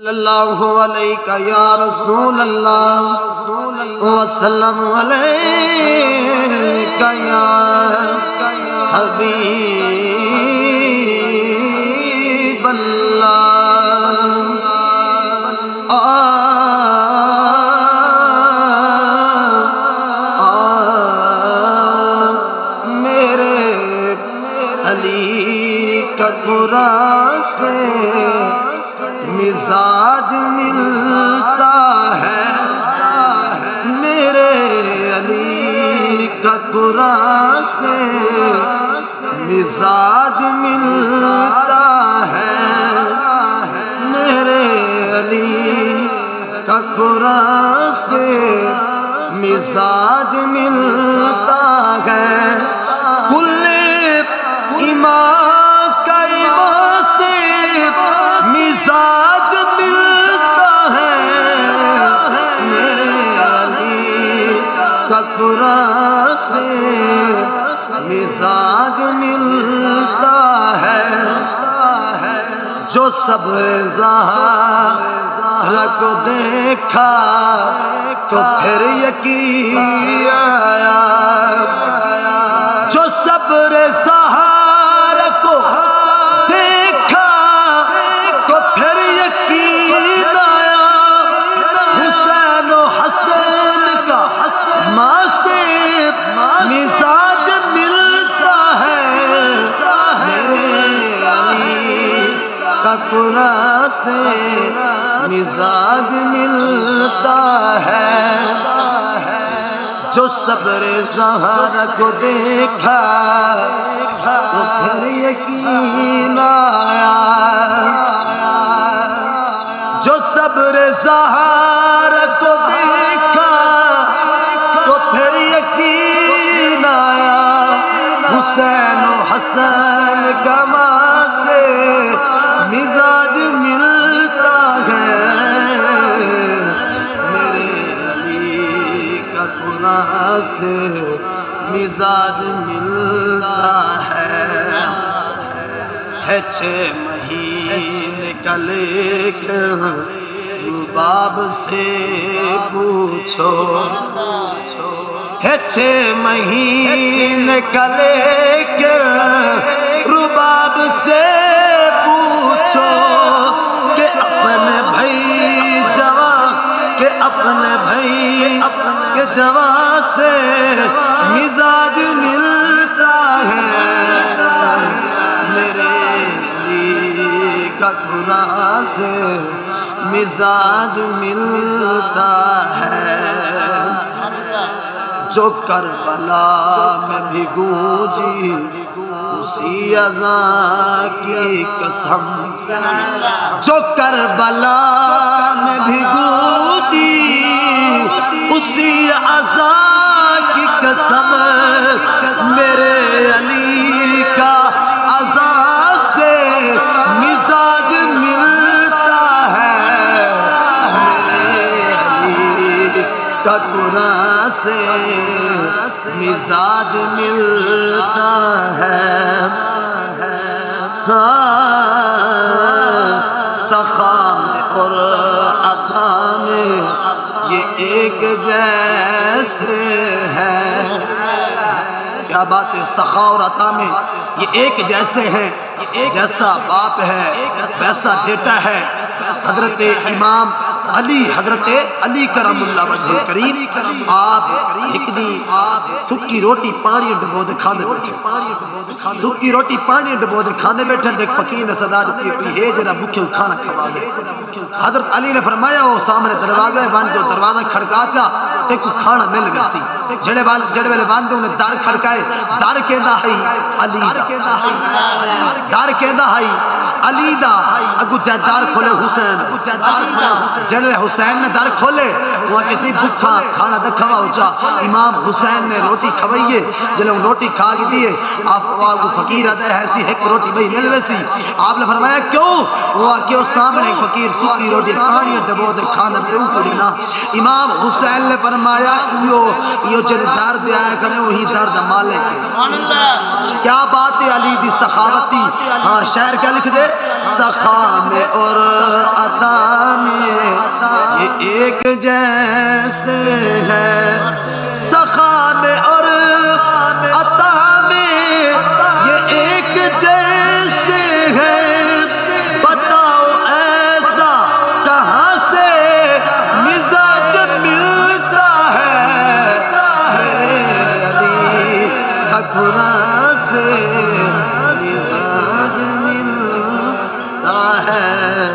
اللہ علیہ یا رسول اللہ وسلم علیہ یا حبیب اللہ میرے علی کا قرآن سے مزاج ملتا ہے، میرے علی کا قرآن سے مزاج ملتا ہے، میرے علی کا قرآن سے مزاج ملتا ہے، کل ایمان کا ایمان سے مزاج ملتا ہے، میرے علی کا قرآن سے مزاج ملتا ہے، جو صبر زہرا کو دیکھا تو پھر یقین آیا، جو صبر زہرا کو دیکھا تو پھر یقین آیا، حسین و حسن کا ماں سے مزاج ملتا ہے، میرے علی کا قرآن سے مزاج ملتا ہے، جو صبر زہرا کو دیکھا تو پھر یقین آیا، جو صبر زہرا کو دیکھا تو پھر یقین آیا، حسین و حسن کا ماں سے مزاج ملتا ہے، میرے علی کا قرآن سے مزاج ملتا ہے 6 مہینے کا لے کر رباب سے پوچھو، ہے 6 مہینے کا لے کر رباب سے پوچھو کہ اپنے بھائی جوان کہ اپنے بھائی کے جوان سے مزاج ملتا ہے، میرے علی کا قرآن سے مزاج ملتا ہے، جو کربلا میں بھی گونجی اسی اذان کی قسم، جو کربلا میں بھی گونجی اسی اذان کی قسم، میرے علی کا اذان سے مزاج ملتا ہے، میرے علی کا قرآن سے مزاج ملتا ہے، سخا میں اور عطا میں یہ ایک جیسے ہے، کیا بات ہے، سخا اور عطا میں یہ ایک جیسے ہیں، جیسا باپ ہے ویسا بیٹا ہے، حضرت امام علی حضرت علی کرم اللہ وجہ کریم آپ ایک دن سکی روٹی پانی ڈبو دے کھانے بیٹھے، سکی روٹی پانی ڈبو دے کھانے بیٹھے، ایک فقیر نے صدا دیتی کوئی ہے جنہ بھوکے کھانا کھوا دے، حضرت علی نے فرمایا وہ سامنے دروازہ ہے بند جو دروازہ کھڑکا چا تے کو کھانا مل گیا سی، جڑے والے بند انہیں دار کھڑکائے، دار کہندا ہے علی دا، دار کہندا ہے علی دا، اگو جائے دار کھولے حسین، جنرل حسین نے در کھولے وہاں کسی بھکھا کھانا دکھوا ہو چا، امام حسین نے روٹی کھوائیے، جلے ان روٹی کھا گی دیئے، آپ کو فقیر آتا ہے ایسی ایک روٹی بھئی مل ویسی، آپ نے فرمایا کیوں؟ وہ کیوں سامنے ایک فقیر سکی روٹی پانی ڈبو دے کھانا پہ اوپر دینا، امام حسین نے فرمایا یہ جنہیں دار دے آئے کھڑے وہی دار دا مالک ہے، کیا بات ہے علی دی سخاوتی، ہاں شعر کیا لکھ دے، سخا میں اور عطا ایک جیسے ہیں، سخا میں اور عطا میں یہ ایک جیسے ہیں، بتاؤ ایسا کہاں سے مزاج ملتا ہے، میرے علی ٹھکرا سے مزاج ملتا ہے۔